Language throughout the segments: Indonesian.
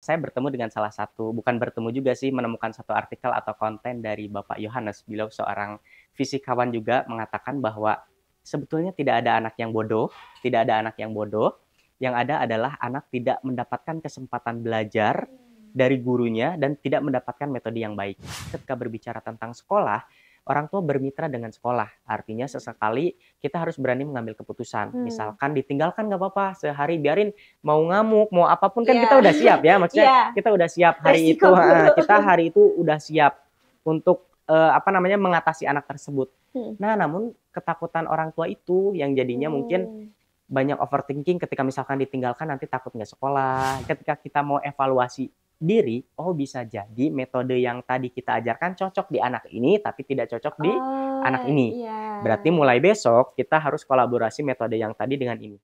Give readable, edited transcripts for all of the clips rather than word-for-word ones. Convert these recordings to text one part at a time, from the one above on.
saya bertemu dengan salah satu, bukan bertemu juga sih, menemukan satu artikel atau konten dari Bapak Yohanes. Beliau seorang fisikawan juga mengatakan bahwa sebetulnya tidak ada anak yang bodoh, tidak ada anak yang bodoh. Yang ada adalah anak tidak mendapatkan kesempatan belajar dari gurunya dan tidak mendapatkan metode yang baik. Ketika berbicara tentang sekolah, orang tua bermitra dengan sekolah. Artinya sesekali kita harus berani mengambil keputusan. Misalkan ditinggalkan nggak apa-apa, sehari biarin mau ngamuk, mau apapun kan kita udah siap ya. Maksudnya kita udah siap hari itu, kita hari itu udah siap untuk mengatasi anak tersebut. Nah, namun ketakutan orang tua itu yang jadinya mungkin banyak overthinking ketika misalkan ditinggalkan nanti takut nggak sekolah. Ketika kita mau evaluasi diri, oh bisa jadi metode yang tadi kita ajarkan cocok di anak ini tapi tidak cocok di anak ini. Berarti mulai besok kita harus kolaborasi metode yang tadi dengan ini.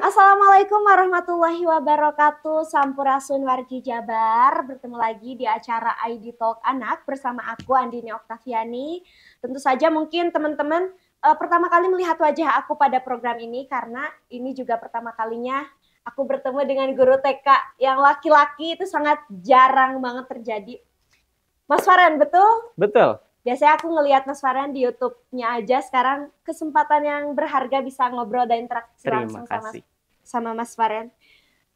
Assalamualaikum warahmatullahi wabarakatuh. Sampurasun wargi Jabar. Bertemu lagi di acara ID Talk Anak bersama aku Andini Oktaviani. Tentu saja mungkin teman-teman pertama kali melihat wajah aku pada program ini karena ini juga pertama kalinya aku bertemu dengan guru TK yang laki-laki, itu sangat jarang banget terjadi. Mas Farhan, betul? Betul. Biasanya aku ngelihat Mas Farhan di YouTube-nya aja, sekarang kesempatan yang berharga bisa ngobrol dan interaksi langsung sama Mas Farhan.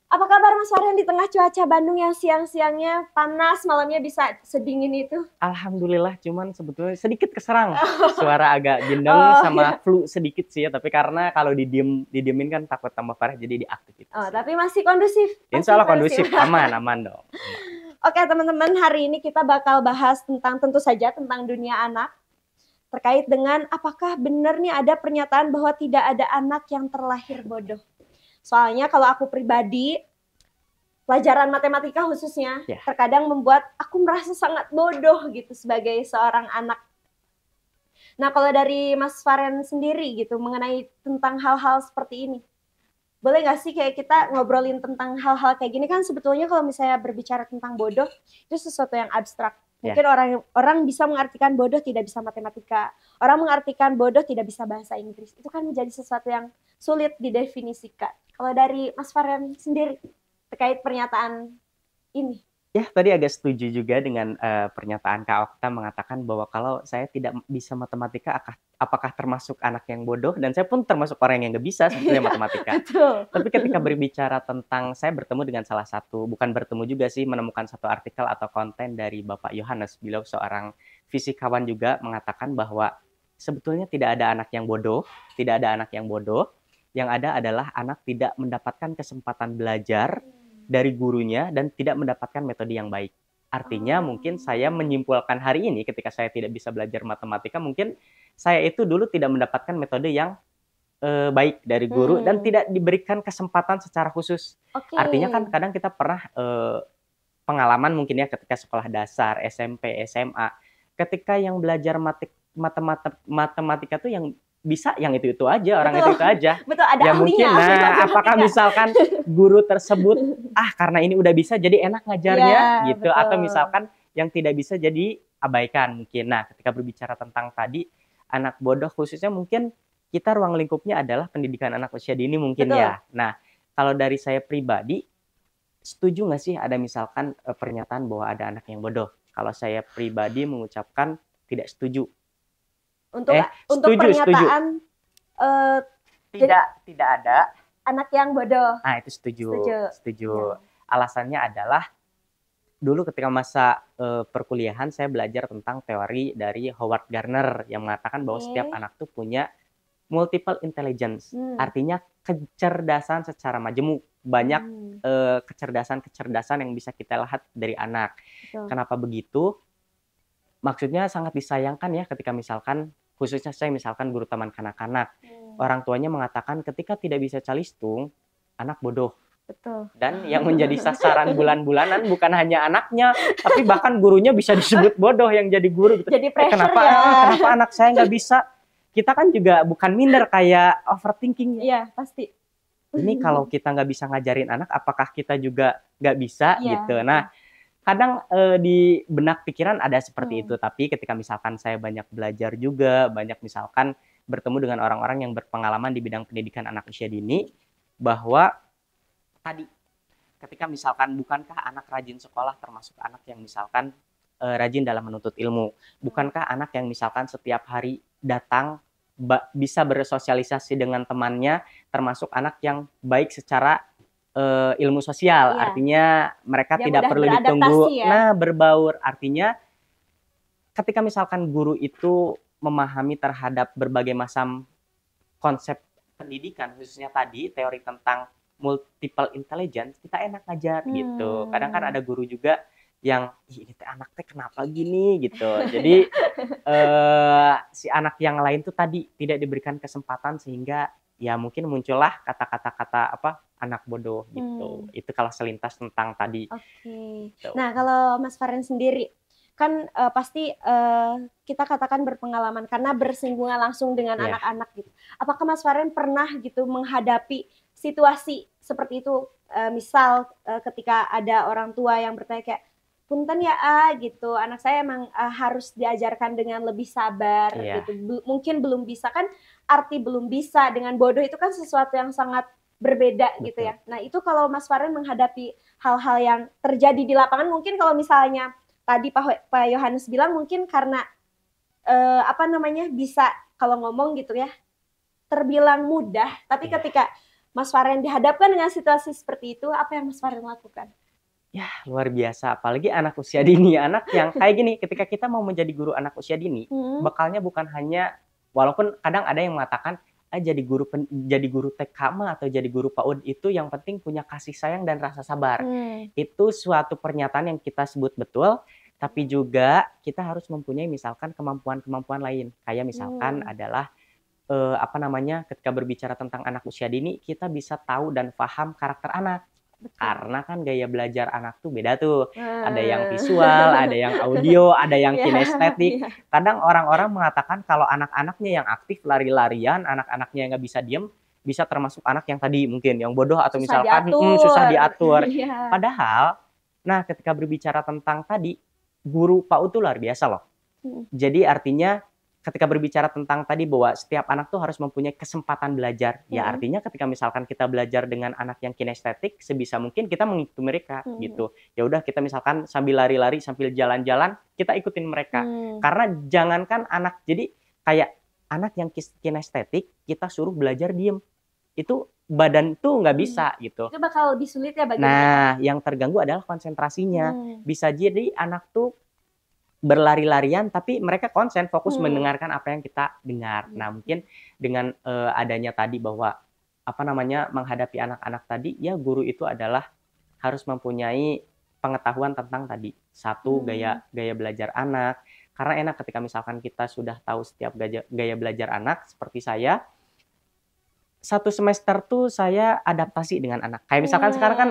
Apa kabar Mas Farhan di tengah cuaca Bandung yang siang-siangnya panas, malamnya bisa sedingin itu? Alhamdulillah, cuman sebetulnya sedikit keserang. Suara agak gendeng sama flu sedikit sih ya, tapi karena kalau didiemin kan takut tambah parah jadi diaktif. Tapi masih kondusif? Insya Allah kondusif, aman dong. Oke teman-teman, hari ini kita bakal bahas tentang, tentu saja tentang dunia anak. Terkait dengan apakah benar nih ada pernyataan bahwa tidak ada anak yang terlahir bodoh. Soalnya kalau aku pribadi, pelajaran matematika khususnya, terkadang membuat aku merasa sangat bodoh gitu sebagai seorang anak. Nah kalau dari Mas Farhan sendiri gitu, mengenai tentang hal-hal seperti ini, boleh nggak sih kayak kita ngobrolin tentang hal-hal kayak gini? Kan sebetulnya kalau misalnya berbicara tentang bodoh, itu sesuatu yang abstrak. Mungkin orang bisa mengartikan bodoh tidak bisa matematika. Orang mengartikan bodoh tidak bisa bahasa Inggris. Itu kan menjadi sesuatu yang sulit didefinisikan. Kalau dari Mas Farhan sendiri terkait pernyataan ini. Ya, tadi agak setuju juga dengan pernyataan Kak Okta mengatakan bahwa kalau saya tidak bisa matematika, apakah termasuk anak yang bodoh? Dan saya pun termasuk orang yang nggak bisa sebetulnya matematika. Tapi ketika berbicara tentang, saya bertemu dengan salah satu, bukan bertemu juga sih, menemukan satu artikel atau konten dari Bapak Yohanes. Beliau seorang fisikawan juga mengatakan bahwa sebetulnya tidak ada anak yang bodoh, tidak ada anak yang bodoh. Yang ada adalah anak tidak mendapatkan kesempatan belajar dari gurunya dan tidak mendapatkan metode yang baik. Artinya mungkin saya menyimpulkan hari ini ketika saya tidak bisa belajar matematika, mungkin saya itu dulu tidak mendapatkan metode yang baik dari guru dan tidak diberikan kesempatan secara khusus. Artinya kan kadang kita pernah pengalaman mungkin ya ketika sekolah dasar, SMP, SMA, ketika yang belajar matematika tuh yang bisa yang itu aja, orang itu aja. Betul, ada ya ahlinya, mungkin. Nah, apakah misalkan guru tersebut karena ini udah bisa jadi enak ngajarnya gitu, atau misalkan yang tidak bisa jadi abaikan mungkin. Nah, ketika berbicara tentang tadi anak bodoh khususnya, mungkin kita ruang lingkupnya adalah pendidikan anak usia dini mungkin ya. Nah, kalau dari saya pribadi, setuju nggak sih ada misalkan pernyataan bahwa ada anak yang bodoh? Kalau saya pribadi mengucapkan tidak setuju. Untuk pernyataan tidak ada anak yang bodoh. Nah, itu setuju. Alasannya adalah dulu ketika masa perkuliahan saya belajar tentang teori dari Howard Gardner yang mengatakan bahwa setiap anak tuh punya multiple intelligence. Artinya kecerdasan secara majemuk. Banyak kecerdasan yang bisa kita lihat dari anak. Kenapa begitu? Maksudnya sangat disayangkan ya ketika misalkan, khususnya saya misalkan guru taman kanak-kanak, orang tuanya mengatakan ketika tidak bisa calistung, anak bodoh. Betul. Dan yang menjadi sasaran bulan-bulanan bukan hanya anaknya, tapi bahkan gurunya bisa disebut bodoh yang jadi guru gitu. Jadi pressure Kenapa ya. kenapa anak saya nggak bisa? Kita kan juga bukan minder kayak overthinking ya. Iya, pasti. Ini kalau kita nggak bisa ngajarin anak, apakah kita juga nggak bisa Iya, gitu. betul. Nah, kadang di benak pikiran ada seperti itu, tapi ketika misalkan saya banyak belajar juga, banyak misalkan bertemu dengan orang-orang yang berpengalaman di bidang pendidikan anak usia dini, bahwa tadi ketika misalkan bukankah anak rajin sekolah termasuk anak yang misalkan rajin dalam menuntut ilmu, bukankah anak yang misalkan setiap hari datang bisa bersosialisasi dengan temannya termasuk anak yang baik secara ilmu sosial, Iya. artinya mereka Dia tidak mudah perlu beradaptasi ditunggu. ya. Nah, berbaur artinya ketika misalkan guru itu memahami terhadap berbagai macam konsep pendidikan, khususnya tadi teori tentang multiple intelligence, kita enak ngajar gitu. Kadang kan ada guru juga yang ini teh anak teh kenapa gini gitu. Jadi si anak yang lain tuh tadi tidak diberikan kesempatan sehingga ya mungkin muncullah kata-kata apa anak bodoh gitu. Itu kalau selintas tentang tadi. Oke. Gitu. Nah, kalau Mas Faren sendiri kan pasti kita katakan berpengalaman karena bersinggungan langsung dengan anak-anak gitu. Apakah Mas Faren pernah gitu menghadapi situasi seperti itu? Misal ketika ada orang tua yang bertanya kayak, punten ya gitu, anak saya emang harus diajarkan dengan lebih sabar gitu. Mungkin belum bisa, kan arti belum bisa dengan bodoh itu kan sesuatu yang sangat berbeda gitu ya. Nah itu kalau Mas Faren menghadapi hal-hal yang terjadi di lapangan, mungkin kalau misalnya tadi Pak Yohanes bilang mungkin karena bisa kalau ngomong gitu ya terbilang mudah, tapi ketika Mas Faren dihadapkan dengan situasi seperti itu, apa yang Mas Faren lakukan? Ya, luar biasa. Apalagi anak usia dini. Anak yang kayak gini, ketika kita mau menjadi guru anak usia dini, bekalnya bukan hanya, walaupun kadang ada yang mengatakan, jadi guru TK mah atau jadi guru PAUD itu yang penting punya kasih sayang dan rasa sabar. Itu suatu pernyataan yang kita sebut betul, tapi juga kita harus mempunyai misalkan kemampuan-kemampuan lain. Kayak misalkan adalah ketika berbicara tentang anak usia dini, kita bisa tahu dan paham karakter anak. Karena kan gaya belajar anak tuh beda tuh. Ada yang visual, ada yang audio, ada yang kinestetik. Kadang orang-orang mengatakan kalau anak-anaknya yang aktif lari-larian, anak-anaknya yang nggak bisa diem, bisa termasuk anak yang tadi mungkin yang bodoh atau misalkan susah diatur. Padahal, nah ketika berbicara tentang tadi, guru PAUD tuh luar biasa loh. Jadi artinya ketika berbicara tentang tadi bahwa setiap anak tuh harus mempunyai kesempatan belajar. Ya artinya ketika misalkan kita belajar dengan anak yang kinestetik, sebisa mungkin kita mengikuti mereka gitu. Ya udah kita misalkan sambil lari-lari, sambil jalan-jalan, kita ikutin mereka. Karena jangankan anak, jadi kayak anak yang kinestetik, kita suruh belajar diem. Itu badan tuh nggak bisa gitu. Itu bakal lebih sulit ya bagi mereka. mereka. Yang terganggu adalah konsentrasinya. Bisa jadi anak tuh berlari-larian tapi mereka konsen fokus mendengarkan apa yang kita dengar. Nah, mungkin dengan adanya tadi bahwa menghadapi anak-anak tadi, ya guru itu adalah harus mempunyai pengetahuan tentang tadi satu gaya belajar anak. Karena enak ketika misalkan kita sudah tahu setiap gaya belajar anak, seperti saya satu semester tuh saya adaptasi dengan anak. Kayak misalkan sekarang kan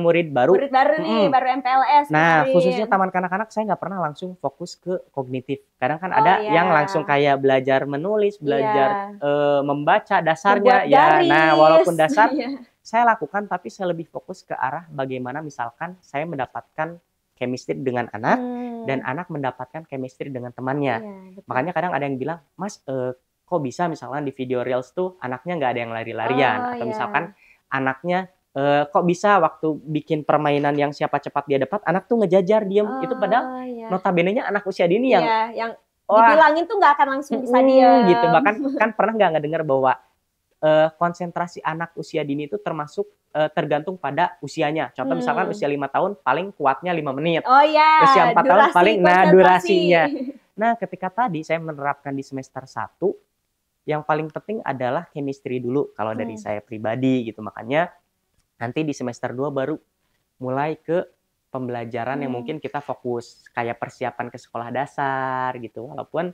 murid baru nih, baru MPLS. Nah, khususnya taman kanak-kanak saya nggak pernah langsung fokus ke kognitif. Kadang kan ada yang langsung kayak belajar menulis, belajar membaca dasarnya ya. Nah, walaupun dasar saya lakukan, tapi saya lebih fokus ke arah bagaimana misalkan saya mendapatkan chemistry dengan anak dan anak mendapatkan chemistry dengan temannya. Makanya kadang ada yang bilang, Mas, kok bisa misalkan di video reels tuh anaknya nggak ada yang lari-larian atau misalkan anaknya kok bisa waktu bikin permainan yang siapa cepat dia dapat anak tuh ngejajar diem. Itu padahal notabene-nya anak usia dini yang dibilangin tuh nggak akan langsung bisa diem gitu. Bahkan kan pernah nggak ngedengar bahwa konsentrasi anak usia dini itu termasuk tergantung pada usianya. Contoh misalkan usia 5 tahun paling kuatnya 5 menit. Usia 4 tahun paling durasinya. Nah, ketika tadi saya menerapkan di semester 1, yang paling penting adalah chemistry dulu kalau dari saya pribadi gitu. Makanya nanti di semester 2 baru mulai ke pembelajaran yang mungkin kita fokus kayak persiapan ke sekolah dasar gitu. Walaupun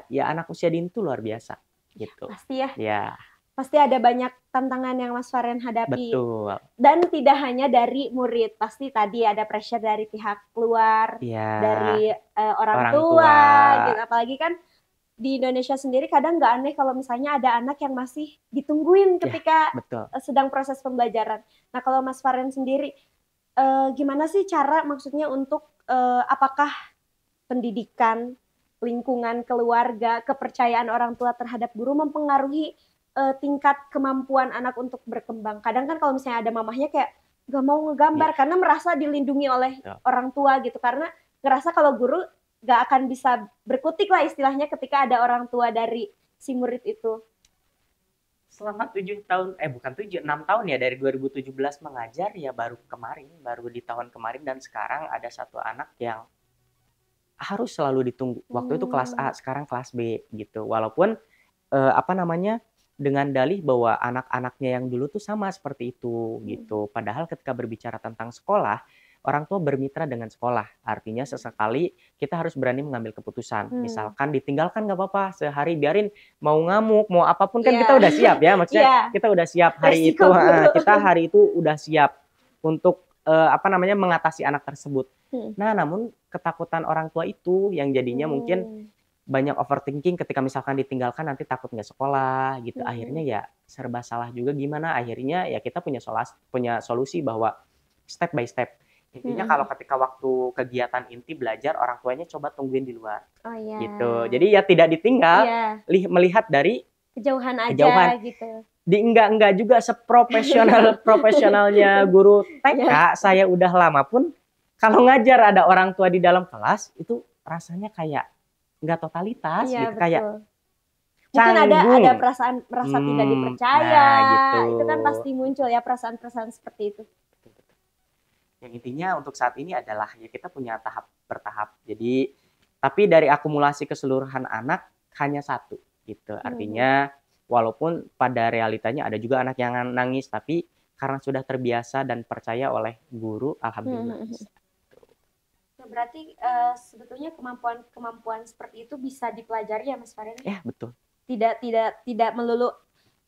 ya anak usia dini itu luar biasa gitu. Pasti ya. Ya. Pasti ada banyak tantangan yang Mas Faren hadapi. Betul. Dan tidak hanya dari murid, pasti tadi ada pressure dari pihak keluar, Iya. dari orang Orang tua, tua. gitu. Apalagi kan di Indonesia sendiri kadang nggak aneh kalau misalnya ada anak yang masih ditungguin ketika Betul. sedang proses pembelajaran. Nah kalau Mas Faren sendiri, gimana sih cara maksudnya untuk apakah pendidikan, lingkungan keluarga, kepercayaan orang tua terhadap guru mempengaruhi tingkat kemampuan anak untuk berkembang. Kadang kan kalau misalnya ada mamahnya kayak gak mau ngegambar karena merasa dilindungi oleh orang tua gitu, karena ngerasa kalau guru gak akan bisa berkutik lah istilahnya ketika ada orang tua dari si murid itu. Selama 7 tahun, bukan 7, 6 tahun ya, dari 2017 mengajar ya, baru di tahun kemarin, dan sekarang ada satu anak yang harus selalu ditunggu. Waktu itu kelas A, sekarang kelas B gitu. Walaupun dengan dalih bahwa anak-anaknya yang dulu tuh sama seperti itu gitu. Padahal ketika berbicara tentang sekolah, orang tua bermitra dengan sekolah. Artinya sesekali kita harus berani mengambil keputusan. Misalkan ditinggalkan nggak apa-apa sehari, biarin mau ngamuk, mau apapun kan kita udah siap ya. Maksudnya kita udah siap hari itu, kita hari itu udah siap untuk mengatasi anak tersebut. Nah, namun ketakutan orang tua itu yang jadinya mungkin banyak overthinking ketika misalkan ditinggalkan nanti takut nggak sekolah gitu. Akhirnya ya serba salah juga gimana. Akhirnya ya kita punya solusi bahwa step by step. Intinya kalau ketika waktu kegiatan inti belajar, orang tuanya coba tungguin di luar. Gitu. Jadi ya tidak ditinggal, melihat dari kejauhan aja gitu. Di enggak juga profesionalnya guru TK, saya udah lama pun kalau ngajar ada orang tua di dalam kelas itu rasanya kayak nggak totalitas gitu, kayak mungkin ada perasaan merasa tidak dipercaya, gitu. Itu kan pasti muncul ya perasaan-perasaan seperti itu. Yang intinya untuk saat ini adalah ya kita punya tahap bertahap. Jadi tapi dari akumulasi keseluruhan anak hanya satu gitu. Artinya walaupun pada realitanya ada juga anak yang nangis, tapi karena sudah terbiasa dan percaya oleh guru, alhamdulillah. Berarti sebetulnya kemampuan seperti itu bisa dipelajari ya Mas Faren? Ya, betul. Tidak melulu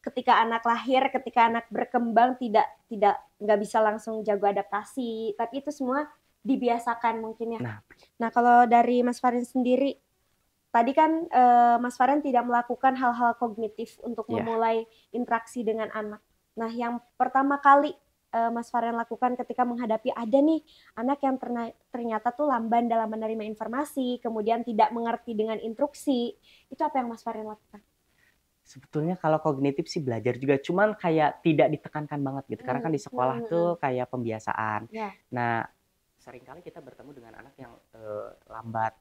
ketika anak lahir, ketika anak berkembang nggak bisa langsung jago adaptasi, tapi itu semua dibiasakan mungkin ya. Nah kalau dari Mas Faren sendiri, tadi kan Mas Faren tidak melakukan hal-hal kognitif untuk memulai interaksi dengan anak. Nah yang pertama kali Mas Faren lakukan ketika menghadapi ada nih anak yang ternyata tuh lamban dalam menerima informasi, kemudian tidak mengerti dengan instruksi, itu apa yang Mas Faren lakukan? Sebetulnya kalau kognitif sih belajar juga, cuman kayak tidak ditekankan banget gitu, karena kan di sekolah tuh kayak pembiasaan. Nah, seringkali kita bertemu dengan anak yang lambat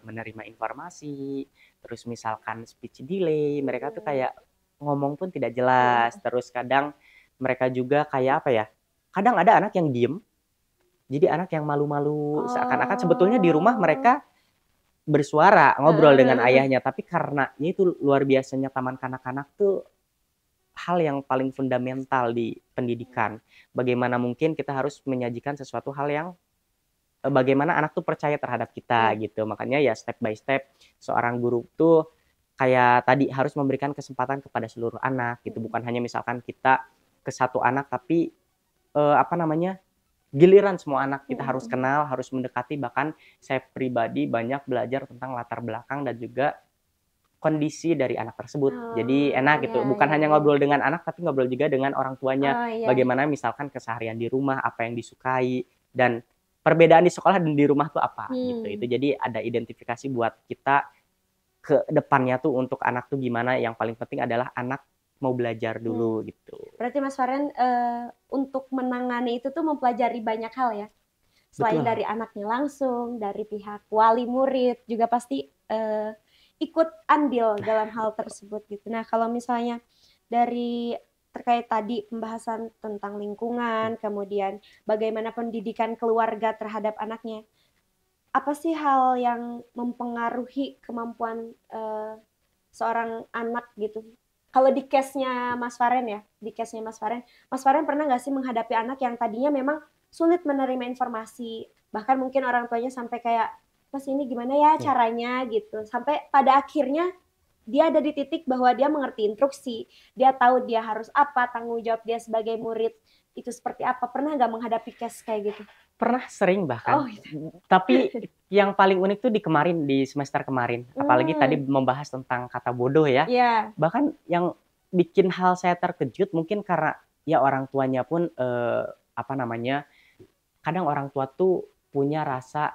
menerima informasi, terus misalkan speech delay, mereka tuh kayak ngomong pun tidak jelas, terus kadang mereka juga kayak apa ya, kadang ada anak yang diem, jadi anak yang malu-malu, seakan-akan sebetulnya di rumah mereka bersuara, ngobrol dengan ayahnya, tapi karena itu luar biasanya taman kanak-kanak tuh hal yang paling fundamental di pendidikan. Bagaimana mungkin kita harus menyajikan sesuatu hal yang bagaimana anak tuh percaya terhadap kita gitu. Makanya ya step by step seorang guru tuh kayak tadi harus memberikan kesempatan kepada seluruh anak gitu, bukan hanya misalkan kita ke satu anak tapi giliran semua anak kita harus kenal, harus mendekati. Bahkan saya pribadi banyak belajar tentang latar belakang dan juga kondisi dari anak tersebut. Jadi enak gitu, bukan hanya ngobrol dengan anak tapi ngobrol juga dengan orang tuanya. Bagaimana misalkan keseharian di rumah, apa yang disukai, dan perbedaan di sekolah dan di rumah tuh apa gitu. Itu jadi ada identifikasi buat kita ke depannya tuh untuk anak tuh gimana. Yang paling penting adalah anak mau belajar dulu gitu. Berarti Mas Faren untuk menangani itu tuh mempelajari banyak hal ya. Selain dari anaknya langsung, dari pihak wali murid juga pasti ikut andil dalam hal tersebut gitu. Nah kalau misalnya dari terkait tadi pembahasan tentang lingkungan, kemudian bagaimana pendidikan keluarga terhadap anaknya, apa sih hal yang mempengaruhi kemampuan seorang anak gitu? Kalau di case-nya Mas Faren ya, Mas Faren pernah nggak sih menghadapi anak yang tadinya memang sulit menerima informasi, bahkan mungkin orang tuanya sampai kayak, Mas ini gimana ya caranya gitu, sampai pada akhirnya dia ada di titik bahwa dia mengerti instruksi, dia tahu dia harus apa, tanggung jawab dia sebagai murid itu seperti apa. Pernah nggak menghadapi case kayak gitu? Pernah, sering bahkan. Oh, gitu. Tapi yang paling unik tuh di semester kemarin. Apalagi tadi Hmm, membahas tentang kata bodoh ya. ya, Bahkan yang bikin hal saya terkejut mungkin karena ya orang tuanya pun apa namanya, kadang orang tua tuh punya rasa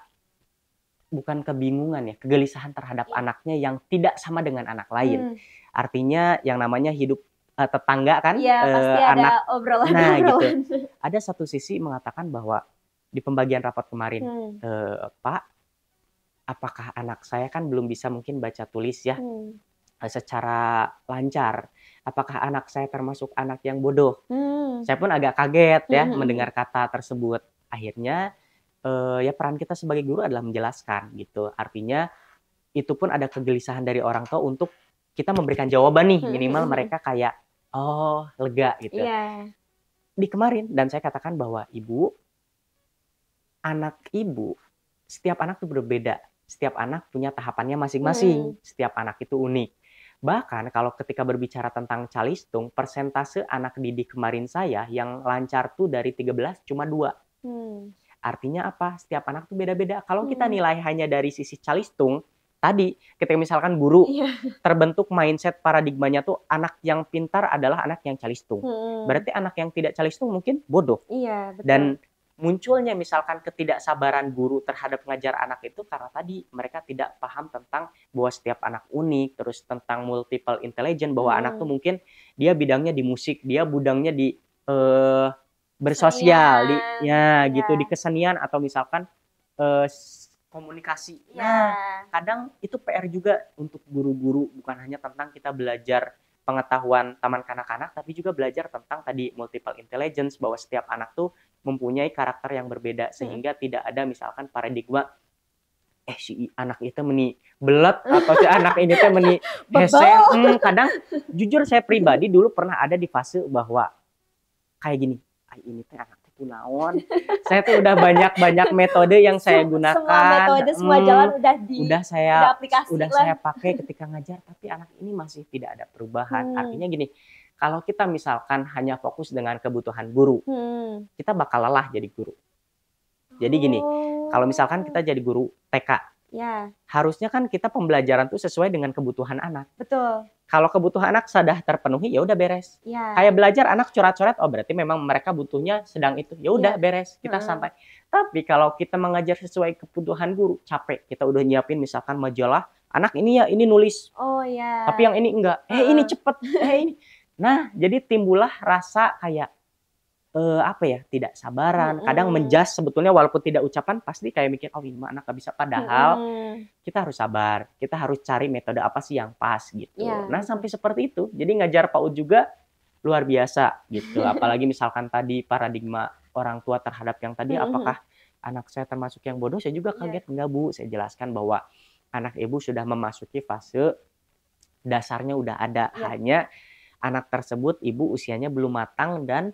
bukan kebingungan ya, kegelisahan terhadap ya. anaknya yang tidak sama dengan anak lain. Hmm, Artinya yang namanya hidup tetangga kan, iya pasti ada anak. Nah, gitu. obrolan-obrolan. Ada satu sisi mengatakan bahwa di pembagian rapat kemarin, Hmm, Pak, apakah anak saya kan belum bisa mungkin baca tulis ya hmm, secara lancar. Apakah anak saya termasuk anak yang bodoh? hmm, Saya pun agak kaget hmm, ya hmm, hmm. mendengar kata tersebut. Akhirnya ya peran kita sebagai guru adalah menjelaskan gitu. Artinya itu pun ada kegelisahan dari orang tua untuk kita memberikan jawaban nih, Hmm, hmm, minimal hmm, hmm. mereka kayak oh lega gitu. Iya. Di kemarin dan saya katakan bahwa ibu, anak ibu, setiap anak itu berbeda. Setiap anak punya tahapannya masing-masing. Hmm, Setiap anak itu unik. Bahkan kalau ketika berbicara tentang calistung, persentase anak didik kemarin saya yang lancar tuh dari 13 cuma 2. hmm, Artinya apa? Setiap anak tuh beda-beda. Kalau kita hmm. nilai hanya dari sisi calistung, tadi ketika misalkan guru Iya. terbentuk mindset paradigmanya tuh anak yang pintar adalah anak yang calistung. Hmm, Berarti anak yang tidak calistung mungkin bodoh. iya betul. Dan munculnya misalkan ketidaksabaran guru terhadap mengajar anak itu karena tadi mereka tidak paham tentang bahwa setiap anak unik, terus tentang multiple intelligence, bahwa anak tuh Hmm. mungkin dia bidangnya di musik, dia bidangnya di eh, bersosial, di Kesenian, ya ya, gitu di kesenian atau misalkan komunikasi. Nah, ya. kadang itu PR juga untuk guru-guru, bukan hanya tentang kita belajar pengetahuan taman kanak-kanak, tapi juga belajar tentang tadi multiple intelligence, bahwa setiap anak tuh mempunyai karakter yang berbeda, Hmm. sehingga tidak ada misalkan paradigma si anak itu meni belet atau si anak ini teh meni hese. Bebel. Kadang jujur saya pribadi dulu pernah ada di fase bahwa kayak gini, "Ai ini teh anak teh kunaon?" Saya tuh udah banyak metode yang saya Semua gunakan, metode, semua jalan udah udah udah saya aplikasi udah lah. saya pakai ketika ngajar, tapi anak ini masih tidak ada perubahan. Hmm. Artinya gini, kalau kita misalkan hanya fokus dengan kebutuhan guru, Hmm. kita bakal lelah jadi guru. Jadi gini, kalau misalkan kita jadi guru TK, Ya, harusnya kan kita pembelajaran tuh sesuai dengan kebutuhan anak. betul. Kalau kebutuhan anak sudah terpenuhi, ya udah beres. Ya. Kayak belajar anak coret-coret, oh berarti memang mereka butuhnya sedang itu. Ya udah Iya. beres, kita santai. Tapi kalau kita mengajar sesuai kebutuhan guru, capek. Kita udah nyiapin misalkan majalah, anak ini ya ini nulis, Oh ya. tapi yang ini enggak. Ini cepet, ini. Nah, jadi timbullah rasa kayak apa ya, tidak sabaran. Kadang menjas sebetulnya walaupun tidak ucapan pasti kayak mikir, oh ini mah anak gak bisa. Padahal kita harus sabar, kita harus cari metode apa sih yang pas gitu. Ya, Nah betul. sampai seperti itu, jadi ngajar PAUD juga luar biasa gitu. Apalagi misalkan tadi paradigma orang tua terhadap yang tadi, apakah anak saya termasuk yang bodoh? Saya juga kaget, enggak Bu. Saya jelaskan bahwa anak ibu sudah memasuki fase dasarnya udah ada, Ya. hanya anak tersebut ibu usianya belum matang dan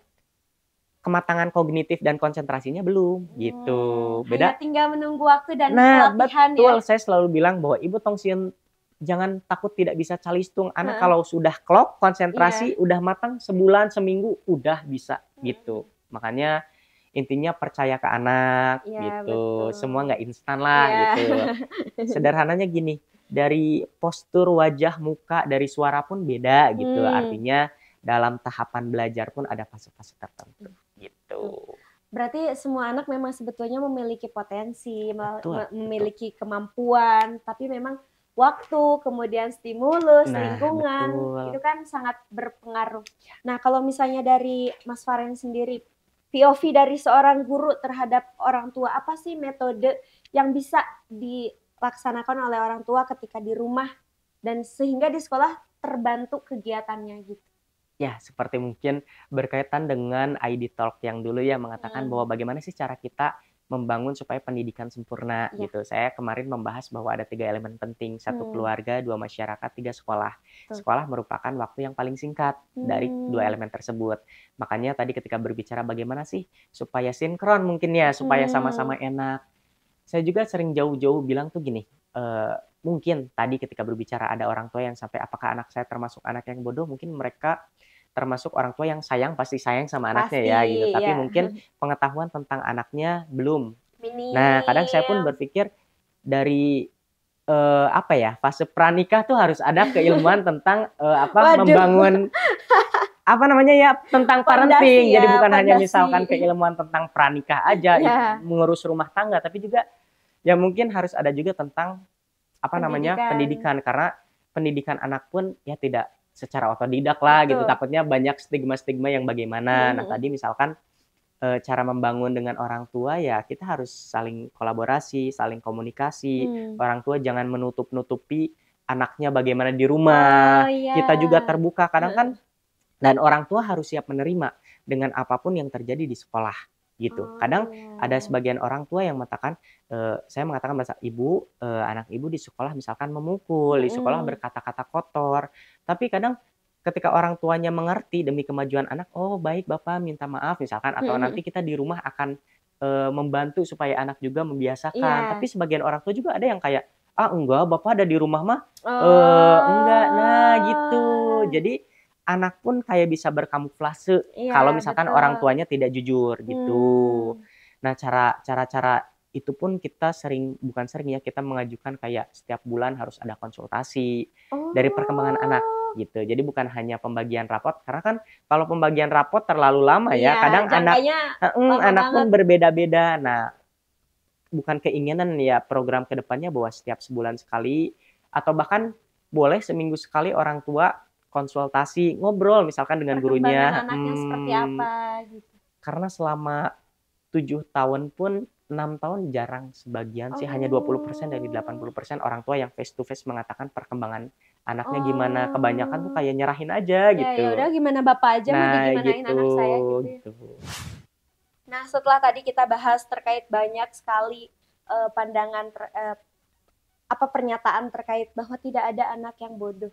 kematangan kognitif dan konsentrasinya belum gitu. Hanya Beda. tinggal menunggu waktu dan Nah, pelatihan betul. ya. Saya selalu bilang bahwa ibu tong sieun jangan takut tidak bisa calistung. Anak Heeh. kalau sudah klop, konsentrasi, udah matang sebulan, seminggu udah bisa gitu. Makanya intinya percaya ke anak Iya, gitu. betul. Semua nggak instan lah Iya. gitu. Sederhananya gini, dari postur wajah, muka, dari suara pun beda gitu. Artinya dalam tahapan belajar pun ada fase-fase tertentu gitu. Berarti semua anak memang sebetulnya memiliki potensi, Betul, memiliki kemampuan, tapi memang waktu, kemudian stimulus, Nah, lingkungan, betul. itu kan sangat berpengaruh. Nah, kalau misalnya dari Mas Faren sendiri, POV dari seorang guru terhadap orang tua, apa sih metode yang bisa dilaksanakan oleh orang tua ketika di rumah dan sehingga di sekolah terbantu kegiatannya gitu? Ya, seperti mungkin berkaitan dengan ID Talk yang dulu ya mengatakan bahwa bagaimana sih cara kita membangun supaya pendidikan sempurna Ya. gitu. Saya kemarin membahas bahwa ada 3 elemen penting, 1 keluarga, 2 masyarakat, 3 sekolah. Sekolah merupakan waktu yang paling singkat dari 2 elemen tersebut. Makanya tadi ketika berbicara bagaimana sih supaya sinkron mungkin ya, supaya sama-sama enak. Saya juga sering jauh-jauh bilang tuh gini, mungkin tadi ketika berbicara ada orang tua yang sampai apakah anak saya termasuk anak yang bodoh, mungkin mereka termasuk orang tua yang sayang, pasti sayang sama anaknya ya Pasti, gitu, tapi ya. mungkin pengetahuan tentang anaknya belum. Nah, kadang saya pun Minim. berpikir dari apa ya, fase pranikah tuh harus ada keilmuan tentang Waduh. membangun apa namanya ya, tentang Pondasi parenting. Jadi ya, bukan hanya pondasi. misalkan keilmuan tentang pranikah aja, Ya. mengurus rumah tangga, tapi juga ya mungkin harus ada juga tentang apa namanya, pendidikan. Karena pendidikan anak pun ya tidak secara otodidak lah gitu. Betul. Takutnya banyak stigma-stigma yang bagaimana. Nah, tadi misalkan cara membangun dengan orang tua ya kita harus saling kolaborasi, saling komunikasi. Orang tua jangan menutup-nutupi anaknya bagaimana di rumah. Oh, iya. Kita juga terbuka kadang kan, dan orang tua harus siap menerima dengan apapun yang terjadi di sekolah gitu. Kadang ada sebagian orang tua yang mengatakan, saya mengatakan bahasa ibu, anak ibu di sekolah misalkan memukul, di sekolah berkata-kata kotor. Tapi kadang ketika orang tuanya mengerti demi kemajuan anak, oh baik Bapak minta maaf misalkan, atau nanti kita di rumah akan membantu supaya anak juga membiasakan. Iya. Tapi sebagian orang tua juga ada yang kayak, ah enggak Bapak ada di rumah mah, enggak. Nah gitu. Jadi anak pun kayak bisa berkamuflase kalau misalkan orang tuanya tidak jujur gitu. Nah cara-cara itu pun kita bukan sering ya, kita mengajukan kayak setiap bulan harus ada konsultasi dari perkembangan anak gitu. Jadi bukan hanya pembagian rapot, karena kan kalau pembagian rapot terlalu lama ya, kadang anak pun berbeda-beda. Nah, bukan keinginan ya program kedepannya bahwa setiap sebulan sekali atau bahkan boleh seminggu sekali orang tua konsultasi, ngobrol misalkan dengan gurunya. Anaknya seperti apa gitu. Karena selama 7 tahun pun 6 tahun jarang sebagian sih, hanya 20% dari 80% orang tua yang face to face mengatakan perkembangan anaknya gimana. Kebanyakan tuh kayak nyerahin aja gitu. Ya udah gimana Bapak aja mau digimanain gitu, anak saya gitu. Nah, setelah tadi kita bahas terkait banyak sekali pandangan pernyataan terkait bahwa tidak ada anak yang bodoh.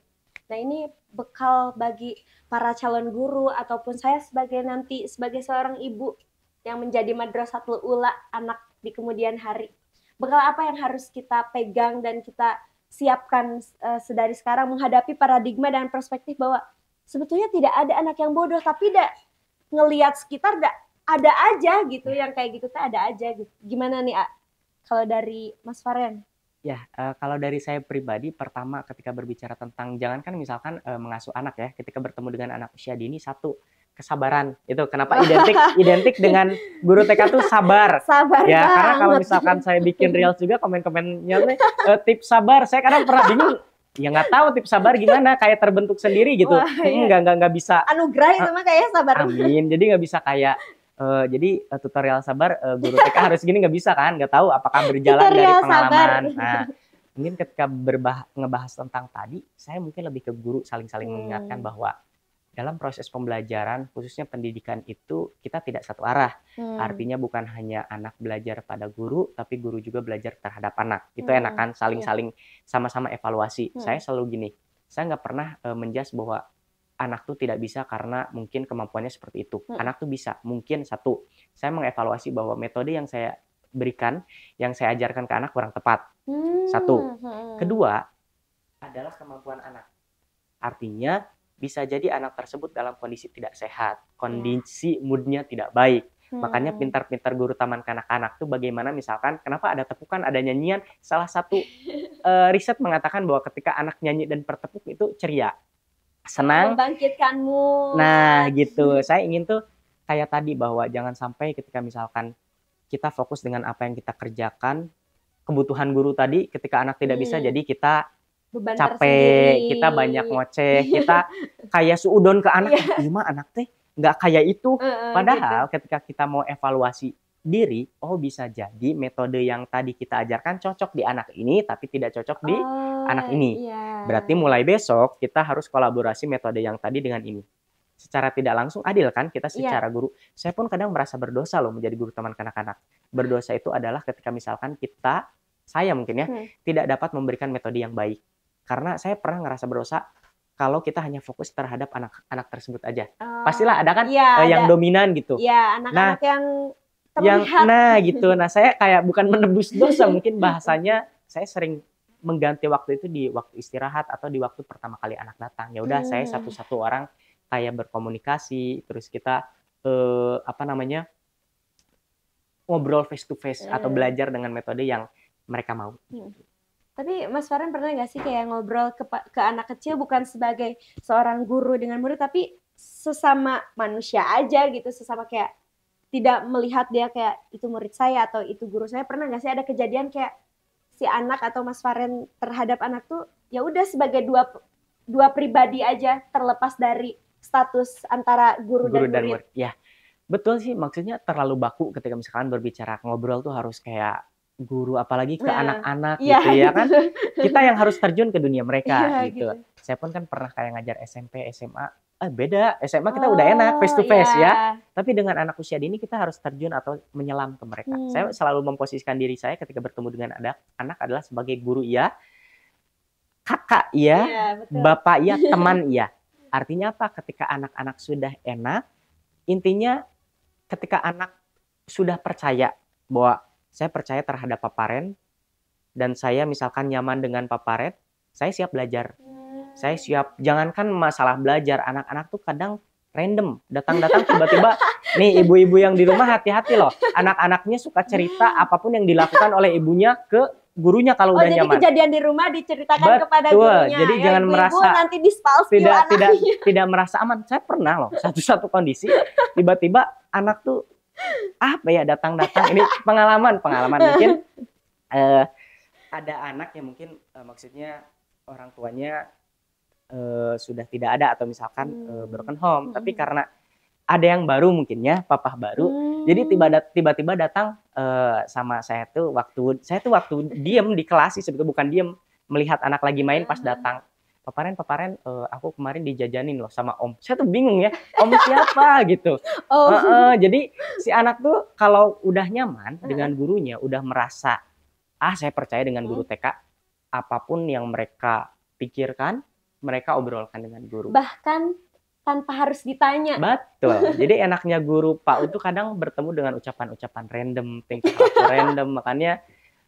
Nah, ini bekal bagi para calon guru ataupun saya sebagai seorang ibu yang menjadi madrasatul ula anak di kemudian hari. Bekal apa yang harus kita pegang dan kita siapkan sedari sekarang menghadapi paradigma dan perspektif bahwa sebetulnya tidak ada anak yang bodoh, tapi ngelihat sekitar ada aja gitu yang kayak gitu tuh ada aja gitu. Gimana nih, kalau dari Mas Faren? Ya, kalau dari saya pribadi, pertama ketika berbicara tentang jangankan misalkan mengasuh anak ya, ketika bertemu dengan anak usia dini, satu, kesabaran. Itu kenapa identik dengan guru TK tuh sabar. Sabar ya, banget. Karena kalau misalkan saya bikin reels juga, komen-komennya tips sabar, saya kadang pernah bingung, ya nggak tahu tips sabar gimana, kayak terbentuk sendiri gitu. Nggak bisa. Anugerah itu mah kayak sabar. Amin, jadi nggak bisa kayak jadi tutorial sabar guru TK harus gini, nggak bisa kan, nggak tahu apakah berjalan dari pengalaman. Nah, mungkin ketika ngebahas tentang tadi, saya mungkin lebih ke guru saling-saling mengingatkan bahwa dalam proses pembelajaran, khususnya pendidikan itu kita tidak satu arah. Artinya bukan hanya anak belajar pada guru, tapi guru juga belajar terhadap anak. Itu enak kan, saling-saling sama-sama evaluasi. Saya selalu gini, saya nggak pernah menjudge bahwa anak tuh tidak bisa karena mungkin kemampuannya seperti itu. Anak tuh bisa. Mungkin satu, saya mengevaluasi bahwa metode yang saya berikan, yang saya ajarkan ke anak kurang tepat. Satu. Kedua, adalah kemampuan anak. Artinya, bisa jadi anak tersebut dalam kondisi tidak sehat, kondisi moodnya tidak baik. Makanya pintar-pintar guru taman kanak-kanak tuh bagaimana misalkan, kenapa ada tepukan, ada nyanyian. Salah satu riset mengatakan bahwa ketika anak nyanyi dan bertepuk itu ceria. Senang, membangkitkan mood. Nah gitu, saya ingin tuh kayak tadi bahwa jangan sampai ketika misalkan kita fokus dengan apa yang kita kerjakan, kebutuhan guru tadi ketika anak tidak bisa, jadi kita beban capek, tersendiri. kita banyak ngoceh, kita kayak suudon ke anak, gimana anak teh nggak kayak itu. Padahal ketika kita mau evaluasi diri, oh bisa jadi metode yang tadi kita ajarkan cocok di anak ini, tapi tidak cocok di anak ini. Berarti mulai besok kita harus kolaborasi metode yang tadi dengan ini. Secara tidak langsung adil kan kita secara guru. Saya pun kadang merasa berdosa loh menjadi guru taman kanak-kanak. Berdosa itu adalah ketika misalkan saya mungkin ya, tidak dapat memberikan metode yang baik. Karena saya pernah ngerasa berdosa kalau kita hanya fokus terhadap anak-anak tersebut aja. Pastilah ada kan yang dominan gitu. Iya, anak-anak yang terlihat. Nah gitu. Nah saya kayak bukan menebus dosa, mungkin bahasanya saya sering mengganti waktu itu di waktu istirahat atau di waktu pertama kali anak datang. Ya udah saya satu-satu orang kayak berkomunikasi, terus kita apa namanya, ngobrol face to face atau belajar dengan metode yang mereka mau. Tapi Mas Farhan pernah nggak sih kayak ngobrol ke anak kecil bukan sebagai seorang guru dengan murid, tapi sesama manusia aja gitu, sesama kayak tidak melihat dia kayak itu murid saya atau itu guru saya. Pernah nggak sih ada kejadian kayak si anak atau Mas Farhan terhadap anak tuh ya udah sebagai dua pribadi aja, terlepas dari status antara guru dan murid. Ya, betul sih, maksudnya terlalu baku ketika misalkan berbicara ngobrol tuh harus kayak guru, apalagi ke anak-anak gitu ya kan. Kita yang harus terjun ke dunia mereka gitu. Saya pun kan pernah kayak ngajar SMP, SMA. Beda, SMA kita udah enak face to face ya. Tapi dengan anak usia dini kita harus terjun atau menyelam ke mereka. Saya selalu memposisikan diri saya ketika bertemu dengan anak adalah sebagai guru ya, kakak ya, bapak ya, teman ya. Artinya apa? Ketika anak-anak sudah enak, intinya ketika anak sudah percaya bahwa saya percaya terhadap paparen dan saya misalkan nyaman dengan paparen, saya siap belajar. Saya siap, jangankan masalah belajar, anak-anak tuh kadang random, datang-datang tiba-tiba, nih ibu-ibu yang di rumah hati-hati loh, anak-anaknya suka cerita apapun yang dilakukan oleh ibunya ke gurunya kalau udah nyaman. Jadi kejadian di rumah diceritakan kepada gurunya. Jadi ya, jangan merasa nanti tidak merasa aman. Saya pernah loh satu kondisi tiba-tiba anak tuh apa ya datang-datang, ini pengalaman mungkin ada anak yang mungkin maksudnya orang tuanya sudah tidak ada atau misalkan broken home, tapi karena ada yang baru mungkin ya, papa baru, jadi tiba-tiba datang sama saya tuh waktu diem di kelas sih, sebetulnya bukan diem, melihat anak lagi main pas datang. Paparen, aku kemarin dijajanin loh sama om. Saya tuh bingung ya, om siapa gitu. Jadi si anak tuh kalau udah nyaman dengan gurunya, udah merasa, saya percaya dengan guru TK, apapun yang mereka pikirkan, mereka obrolkan dengan guru. Bahkan tanpa harus ditanya. Betul. Jadi enaknya guru PAUD tuh kadang bertemu dengan ucapan-ucapan random, tingkah laku random, makanya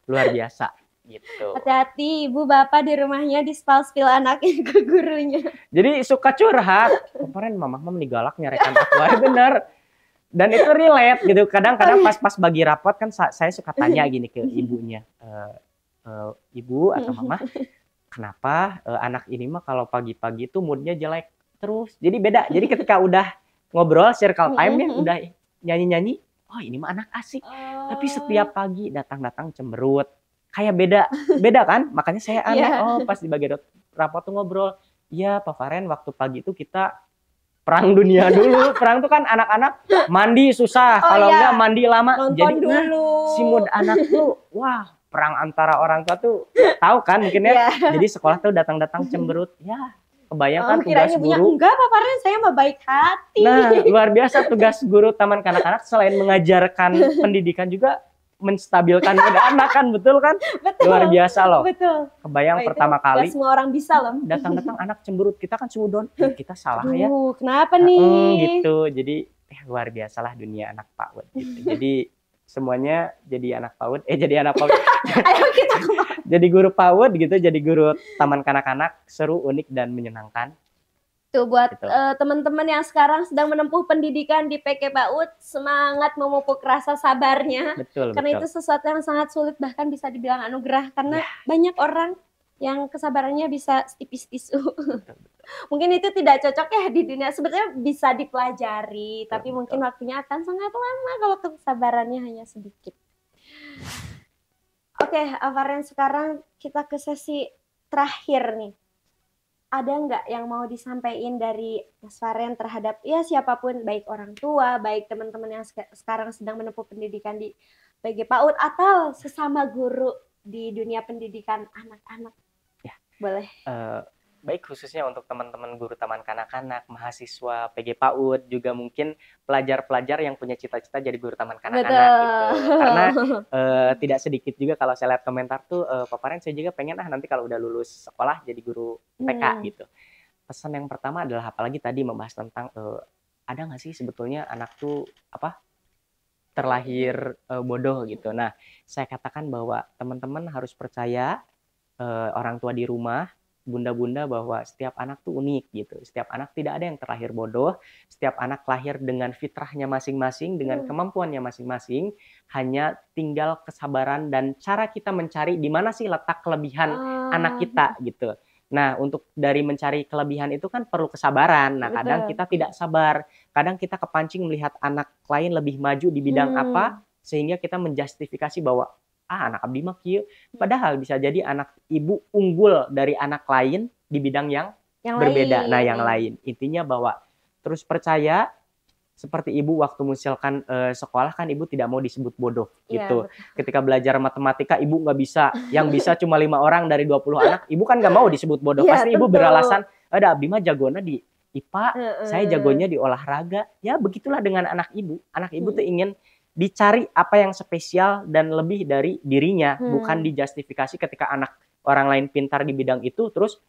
luar biasa. Gitu. Hati-hati ibu bapak di rumahnya di-spill anaknya ke gurunya. Jadi suka curhat. Kemarin mama nih galak nyarekan aku, bener. Dan itu relate gitu. Kadang-kadang pas bagi rapot kan saya suka tanya gini ke ibunya, ibu atau mama, kenapa anak ini mah kalau pagi-pagi tuh moodnya jelek terus. Jadi beda. Jadi ketika udah ngobrol circle time nya udah nyanyi-nyanyi, oh ini mah anak asik. Tapi setiap pagi datang-datang cemberut. Kayak beda kan, makanya saya aneh. Pas di bagian rapot tuh ngobrol, iya Pak Faren waktu pagi itu kita perang dunia dulu. Perang tuh kan anak-anak mandi susah, kalau enggak mandi lama. Nonton jadi dulu. Si mood anak tuh wah, perang antara orang tua tuh tahu kan mungkin ya. Jadi sekolah tuh datang-datang cemberut. Ya kebayangkan tugas guru. Enggak Pak Faren, saya mah baik hati. Nah luar biasa tugas guru taman kanak-kanak selain mengajarkan pendidikan juga menstabilkan anak kan, betul kan? Betul. Luar biasa loh. Betul. Kebayang pertama kali. Semua orang bisa loh. Datang-datang anak cemberut, kita kan sudon, kita salah ya. Kenapa nih? Gitu. Jadi luar biasalah dunia anak PAUD gitu. Jadi semuanya jadi anak PAUD, jadi anak PAUD. Ayo kita jadi guru PAUD gitu, jadi guru taman kanak-kanak, seru, unik dan menyenangkan. Tuh buat teman-teman yang sekarang sedang menempuh pendidikan di PK PAUD, semangat memupuk rasa sabarnya. Karena itu sesuatu yang sangat sulit, bahkan bisa dibilang anugerah. Karena banyak orang yang kesabarannya bisa tipis tisu. Mungkin itu tidak cocok ya di dunia. Sebetulnya bisa dipelajari, tapi mungkin waktunya akan sangat lama kalau kesabarannya hanya sedikit. Oke, Faren, sekarang kita ke sesi terakhir nih. Ada nggak yang mau disampaikan dari Mas Faren terhadap ya siapapun, baik orang tua, baik teman-teman yang sekarang sedang menempuh pendidikan di PG PAUD atau sesama guru di dunia pendidikan anak-anak? Ya, boleh. Baik khususnya untuk teman-teman guru taman kanak-kanak, mahasiswa PG PAUD, juga mungkin pelajar-pelajar yang punya cita-cita jadi guru taman kanak-kanak gitu. Karena tidak sedikit juga kalau saya lihat komentar tuh, Pak Faren saya juga pengen nanti kalau udah lulus sekolah jadi guru TK gitu. Pesan yang pertama adalah apalagi tadi membahas tentang ada nggak sih sebetulnya anak tuh terlahir bodoh gitu. Nah, saya katakan bahwa teman-teman harus percaya orang tua di rumah, bunda-bunda, bahwa setiap anak tuh unik gitu. Setiap anak tidak ada yang terlahir bodoh, setiap anak lahir dengan fitrahnya masing-masing, dengan kemampuannya masing-masing, hanya tinggal kesabaran dan cara kita mencari di mana sih letak kelebihan anak kita gitu. Nah, untuk dari mencari kelebihan itu kan perlu kesabaran. Nah, kadang kita tidak sabar, kadang kita kepancing melihat anak lain lebih maju di bidang apa, sehingga kita menjustifikasi bahwa anak abdi mah kieu. Padahal bisa jadi anak ibu unggul dari anak lain di bidang yang berbeda. Nah, yang lain. Intinya bahwa terus percaya, seperti ibu waktu misalkan sekolah kan ibu tidak mau disebut bodoh gitu. Ketika belajar matematika ibu nggak bisa, yang bisa cuma 5 orang dari 20 anak, ibu kan nggak mau disebut bodoh. Pasti ibu beralasan, ada abdi mah jagona di IPA, saya jagonya di olahraga. Ya begitulah dengan anak ibu. Anak ibu tuh ingin dicari apa yang spesial dan lebih dari dirinya, bukan dijustifikasi ketika anak orang lain pintar di bidang itu, terus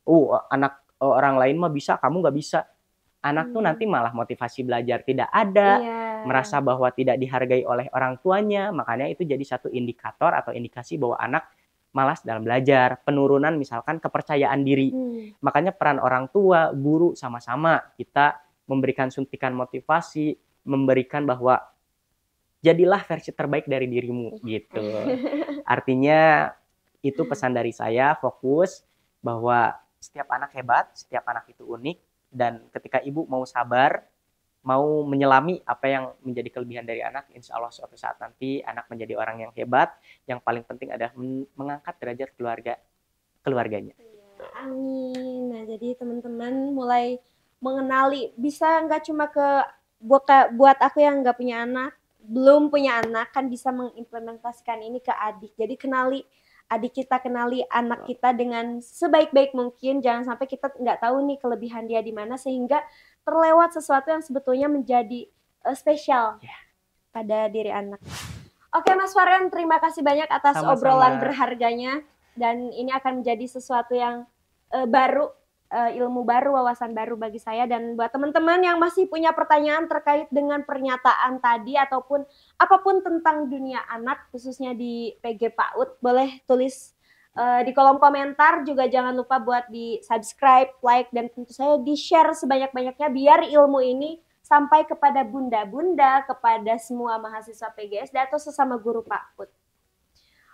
anak orang lain mah bisa, kamu nggak bisa. Anak tuh nanti malah motivasi belajar tidak ada, merasa bahwa tidak dihargai oleh orang tuanya, makanya itu jadi satu indikator atau indikasi bahwa anak malas dalam belajar, penurunan misalkan kepercayaan diri. Makanya peran orang tua, guru sama-sama kita memberikan suntikan motivasi, memberikan bahwa jadilah versi terbaik dari dirimu gitu. Artinya itu pesan dari saya, fokus bahwa setiap anak hebat, setiap anak itu unik, dan ketika ibu mau sabar, mau menyelami apa yang menjadi kelebihan dari anak, insya Allah suatu saat nanti anak menjadi orang yang hebat. Yang paling penting adalah mengangkat derajat keluarganya. Amin. Nah, jadi teman-teman mulai mengenali, bisa nggak cuma buat aku yang nggak punya anak, belum punya anak, kan bisa mengimplementasikan ini ke adik. Jadi kenali adik kita, kenali anak kita dengan sebaik-baik mungkin. Jangan sampai kita nggak tahu nih kelebihan dia di mana, sehingga terlewat sesuatu yang sebetulnya menjadi spesial pada diri anak. Oke Mas Faryan, terima kasih banyak atas obrolan berharganya. Dan ini akan menjadi sesuatu yang baru, ilmu baru, wawasan baru bagi saya. Dan buat teman-teman yang masih punya pertanyaan terkait dengan pernyataan tadi ataupun apapun tentang dunia anak, khususnya di PG PAUD, boleh tulis di kolom komentar. Juga jangan lupa buat di subscribe, like, dan tentu saja di share sebanyak-banyaknya biar ilmu ini sampai kepada bunda-bunda, kepada semua mahasiswa PGSD atau sesama guru PAUD.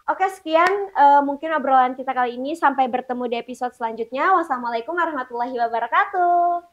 Oke, sekian mungkin obrolan kita kali ini. Sampai bertemu di episode selanjutnya. Wassalamualaikum warahmatullahi wabarakatuh.